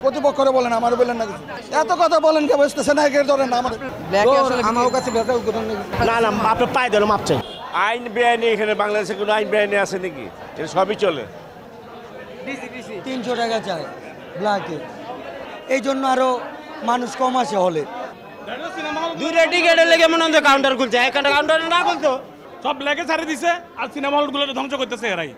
প্রতিপক্ষরে বলেন, আমার বলেন না কিছু। এত কথা বলেন কে বুঝতেছে না, এর ধরেন না আমার কাছে না না আপনার পায়ে ধরে মাপ চাই। আইন বেআইনি এখানে বাংলাদেশে কোনো আইন বেআইনি আছে নাকি? এটা সবই চলে। 300 টাকা চায় ব্ল্যাকে, এই জন্য আরো মানুষ কম আসে হলে। দুইটা টিকেটের লেগে মনে হয় কাউন্টার খুলছে, একটা কাউন্টার না খুলতো সব ব্ল্যাকে ছাড়ে দিছে আর সিনেমা হলগুলো ধ্বংস করতেছে এরাই।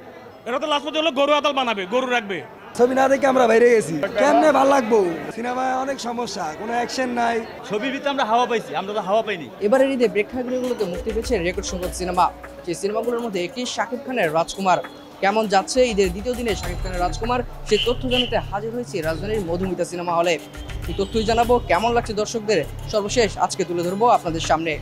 এরা তো লাস্ট পর্যন্ত হলো গরু আতাল বানাবে, গরু রাখবে। ছবি না দেখে আমরা বাইরে গেছি, কেমনে ভালো লাগবো? সিনেমায় অনেক সমস্যা, কোনো অ্যাকশন নাই। ছবির ভিতরে আমরা হাওয়া পাইছি, আমরা তো হাওয়া পাইনি। এবারের ঈদে প্রেক্ষাগৃহগুলোতে মুক্তি পেয়েছে রেকর্ড সংখ্যক সিনেমা। সেই সিনেমাগুলোর মধ্যে একটি শাকিব খানের রাজকুমার। কেমন যাচ্ছে ঈদের দ্বিতীয় দিনে শাকিব খানের রাজকুমার, সেই তথ্য জানাতে হাজির হয়েছে রাজধানীর মধুমিতা সিনেমা হলে। এই তথ্যই জানাবো, কেমন লাগছে দর্শকদের সর্বশেষ আজকে তুলে ধরবো আপনাদের সামনে।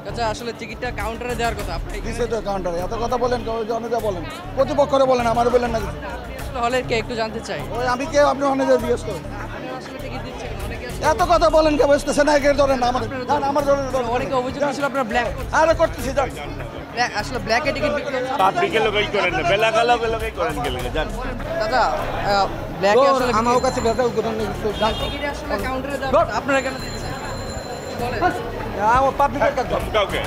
আচ্ছা, আসলে টিকিটটা কাউন্টারে দেওয়ার কথা, আপনি দিছে তো কাউন্টারে। এত কথা বলেন অনেকে বলেন, প্রতিপক্ষরে বলেন, আমার বলেন না কিছু। আসলে হলের কে একটু জানতে চাই। ওই আমি কে, আপনি অনেকে জিজ্ঞেস করেন। আসলে টিকিট দিচ্ছে কেন? অনেকে এত কথা বলেন কে বুঝতেছে না, এর ধরেন না আমার ধরেন। অনেকে অভিযোগ ছিল আপনারা ব্ল্যাক আরে করতেছি যান। আসলে ব্ল্যাকে টিকিট বিক্রি হচ্ছে। পাবলিকের লোকই করেন না, বেলা গালা লোকই করেন গেলে জান। দাদা, ব্ল্যাকে আসলে আমার কাছে বেটা উদ্বোধন টিকিট আসলে কাউন্টারে দেওয়ার কথা, আপনারা কেন দিচ্ছেন বলেন? আমার পাবলিকের কাছে কাউকে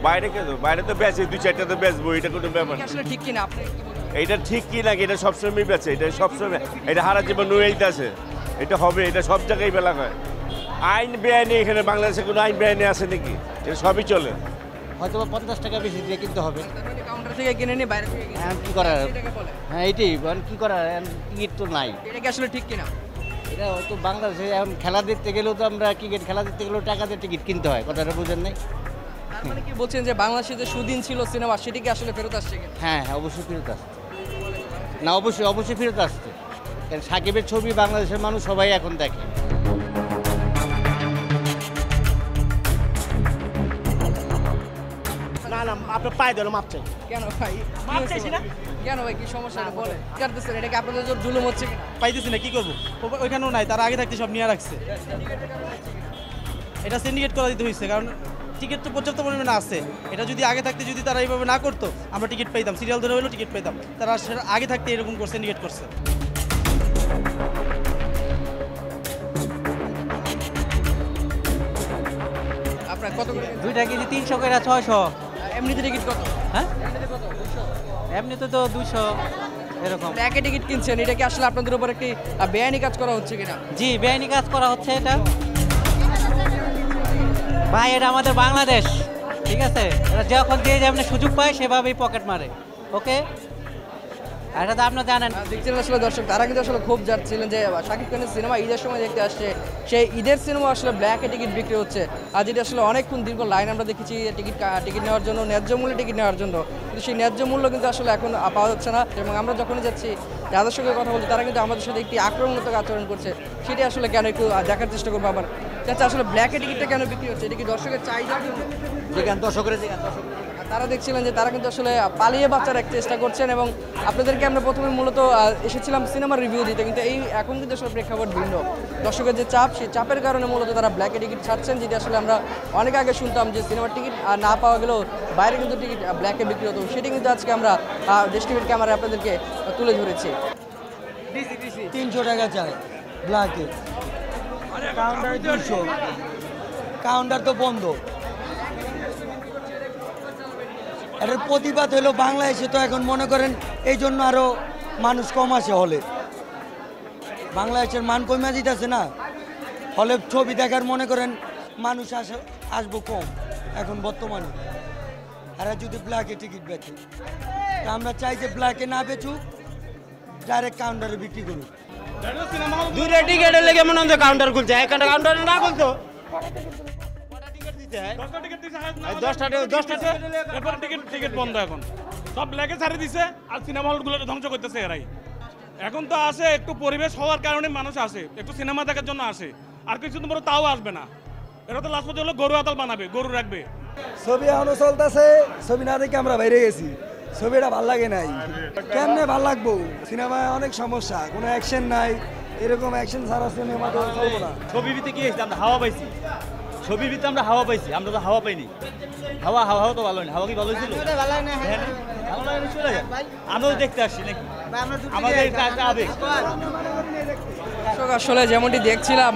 বাইরে কেন, বাইরে তো বেচে, 2-4টা তো বেচবো, এটা কোনো ব্যাপার না। আসলে ঠিক কিনা আপনি কি বলেন? এটা ঠিক কি নাকি? এটা সবসময় বেচে, এটা সবসময়, এটা হারা জীবন নুয়েইতে আছে, এটা হবে, এটা সব জায়গায় বেলা হয়। আইন বেআইনি এখানে বাংলাদেশে কোনো আইন বেআইনি আছে নাকি? এটা সবই চলে। হয়তো 50 টাকা বেশি দিয়ে কিনতে হবে। তারপরে কাউন্টার থেকে কিনে নিয়ে বাইরে থেকে কিনে, হ্যাঁ কি করার, এটাকে বলে। হ্যাঁ এটাই কি করার, টিকিট তো নাই। এটা কি আসলে ঠিক কিনা? এটা তো বাংলাদেশে এখন খেলা দেখতে গেলেও তো আমরা ক্রিকেট খেলা দেখতে গেলেও টাকা দিয়ে টিকিট কিনতে হয়, কথাটা বুঝেন নাই? তার মানে কি বলছেন যে বাংলাদেশে যে সুদিন ছিল সিনেমা, সেটি কি আসলে ফেরত আসছে কিনা? হ্যাঁ হ্যাঁ অবশ্যই ফেরত আসছে। না অবশ্যই অবশ্যই ফেরত আসছে, কারণ সাকিবের ছবি বাংলাদেশের মানুষ সবাই এখন দেখে। না না আপনার পায়ে ধরে মাপ চাই। কেন ভাই? মাপ চাইছি না। কেন ভাই, কি সমস্যা বলে? কাটতেছেন, এটা কি আপনাদের জন্য জুলুম হচ্ছে কিনা? পাইতেছি না, কি করবো? ওইখানেও নাই, তারা আগে থাকতে সব নিয়ে রাখছে। এটা সিন্ডিকেট করা দিতে হয়েছে, কারণ টিকিট তো পর্যাপ্ত পরিমাণে আছে। এটা যদি আগে থাকতে যদি তারা এইভাবে না করতো, আমরা টিকিট পাইতাম, সিরিয়াল ধরে হলেও টিকিট পাইতাম। তারা সেটা আগে থাকতে এরকম করছে, সিন্ডিকেট করছে। আপনার কত করে? দুইটা কেজি 300 করে 600। এমনিতে টিকিট কত? হ্যাঁ এমনিতে কত? 200? এমনিতে তো 200 এরকম। ব্ল্যাকে টিকিট কিনছেন, এটা কি আসলে আপনাদের উপর একটি বেআইনি কাজ করা হচ্ছে কিনা? জি বেআইনি কাজ করা হচ্ছে এটা। ভাই এটা আমাদের বাংলাদেশ, ঠিক আছে? এরা যখন যে যেমন সুযোগ পায় সেভাবেই পকেট মারে। ওকে, এটা তো আপনারা জানেন। দেখছিলেন আসলে দর্শক, তারা কিন্তু আসলে খুব যাচ্ছিলেন যে শাকিব খানের সিনেমা ঈদের সময় দেখতে আসছে, সেই ঈদের সিনেমা আসলে ব্ল্যাকে টিকিট বিক্রি হচ্ছে। আর যেটা আসলে অনেকক্ষণ দীর্ঘ লাইন আমরা দেখেছি টিকিট নেওয়ার জন্য, ন্যায্য মূল্যে টিকিট নেওয়ার জন্য, কিন্তু সেই ন্যায্য মূল্য কিন্তু আসলে এখন পাওয়া যাচ্ছে না। এবং আমরা যখনই যাচ্ছি, যাদের সঙ্গে কথা বলছি, তারা কিন্তু আমাদের সাথে একটি আক্রমণাত্মক আচরণ করছে। সেটি আসলে কেন, একটু দেখার চেষ্টা করবো আবার। আচ্ছা, আসলে ব্ল্যাকে টিকিটটা কেন বিক্রি হচ্ছে? এটা কি দর্শকের চাহিদার জন্য? তারা দেখছিলেন যে তারা কিন্তু আসলে পালিয়ে বাঁচার এক চেষ্টা করছেন। এবং আপনাদেরকে আমরা প্রথমে মূলত এসেছিলাম সিনেমার রিভিউ দিতে, কিন্তু এখন কিন্তু আসলে প্রেক্ষাপট ভিন্ন। দর্শকের যে চাপ, সেই চাপের কারণে মূলত তারা ব্ল্যাকে টিকিট ছাড়ছেন। যেটি আসলে আমরা অনেক আগে শুনতাম যে সিনেমার টিকিট না পাওয়া গেলেও বাইরে কিন্তু টিকিট ব্ল্যাকে বিক্রি হতো, সেটি কিন্তু আজকে আমরা দেশ টিভির ক্যামেরায় আপনাদেরকে তুলে ধরেছি। 300 টাকা চায় ব্ল্যাকে, কাউন্টারে 200। কাউন্টার তো বন্ধ। এটার প্রতিবাদ হলো বাংলাদেশে তো এখন মনে করেন এই জন্য আরো মানুষ কম আসে হলে। বাংলাদেশের মান কমে দিতেছে না, হলে ছবি দেখার মনে করেন মানুষ আসবো কম এখন বর্তমানে। এরা যদি ব্ল্যাকে টিকিট বেচে, তা আমরা চাই যে ব্ল্যাকে না বেচুক, ডাইরেক্ট কাউন্টারে বিক্রি করুক। দুইটা টিকেটের লেগে মনে হয় কাউন্টার খুলছে, একটা কাউন্টার না খুলতো। টিকিট বন্ধ এখন, সব ব্ল্যাকে ছাড়ে দিছে আর সিনেমা হলগুলো ধ্বংস করতেছে এরাই। এখন তো আসে একটু পরিবেশ হওয়ার কারণে মানুষ আসে, একটু সিনেমা দেখার জন্য আসে, আর কিছুদিন পরে তাও আসবে না। এরা তো লাস্ট পর্যন্ত হলো গরু আতাল বানাবে, গরু রাখবে। ছবি এখনো চলতেছে, ছবি না দেখে আমরা বাইরে গেছি, ছবিটা ভাল লাগে নাই। কেমনে ভাল লাগবো? সিনেমায় অনেক সমস্যা, কোনো অ্যাকশন নাই, এরকম অ্যাকশন ছাড়া সিনেমা তো চলবো না। ছবির ভিতরে কি হয়েছে? আমরা হাওয়া পাইছি, ছবির ভিতরে আমরা হাওয়া পাইছি, আমরা তো হাওয়া পাইনি। হাওয়া হাওয়া তো ভালো না, হাওয়া কি ভালো ছিল? ভালো লাগে না, চলে যায়। আমরাও দেখতে আসছি নাকি, আমাদের কাছে আবেগ। দর্শক আসলে যেমনটি দেখছিলাম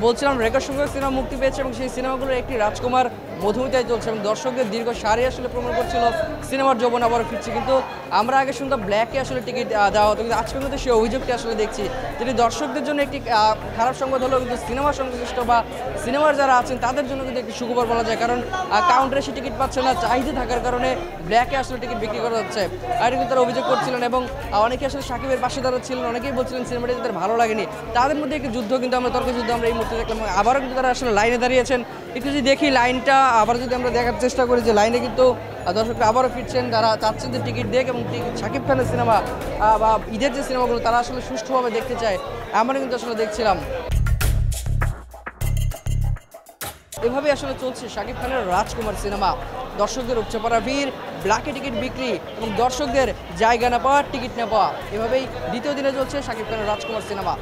বলছিলাম রেকর্ড সংখ্যক সিনেমা মুক্তি পেয়েছে এবং সেই সিনেমাগুলোর একটি রাজকুমার মধুমিতায় চলছে এবং দর্শকদের দীর্ঘ সারি আসলে প্রমাণ করছিল সিনেমার যৌবন আবারও ফিরছে। কিন্তু আমরা আগে শুনতাম ব্ল্যাকে আসলে টিকিট দেওয়া হতো, কিন্তু আজকে কিন্তু সেই অভিযোগটি আসলে দেখছি, যেটি দর্শকদের জন্য একটি খারাপ সংবাদ হলেও কিন্তু সিনেমা সংশ্লিষ্ট বা সিনেমার যারা আছেন তাদের জন্য কিন্তু একটি সুখবর বলা যায়, কারণ কাউন্টারে সে টিকিট পাচ্ছে না, চাহিদা থাকার কারণে ব্ল্যাকে আসলে টিকিট বিক্রি করা হচ্ছে। আর কিন্তু তারা অভিযোগ করছিলেন এবং অনেকে আসলে সাকিবের পাশে দাঁড়াচ্ছিলেন, অনেকেই বলছিলেন সিনেমাটি তাদের ভালো লাগেনি। তাদের মধ্যে একটি যুদ্ধ কিন্তু আমরা তর্ক যুদ্ধ আমরা এই মুহূর্তে দেখলাম, আবারও কিন্তু তারা আসলে লাইনে দাঁড়িয়েছেন। একটু যদি দেখি লাইনটা আবার যদি আমরা দেখার চেষ্টা করি যে লাইনে কিন্তু দর্শকরা আবারও ফিরছেন, তারা চাচ্ছেন যে টিকিট দেখ এবং শাকিব খানের সিনেমা বা ঈদের যে সিনেমাগুলো তারা আসলে সুষ্ঠুভাবে দেখতে চায়, আমরা কিন্তু আসলে দেখছিলাম। এভাবে আসলে চলছে শাকিব খানের রাজকুমার সিনেমা, দর্শকদের উপচে পড়া ভিড়, ব্ল্যাকে টিকিট বিক্রি এবং দর্শকদের জায়গা না পাওয়া, টিকিট না পাওয়া, এভাবেই দ্বিতীয় দিনে চলছে শাকিব খানের রাজকুমার সিনেমা।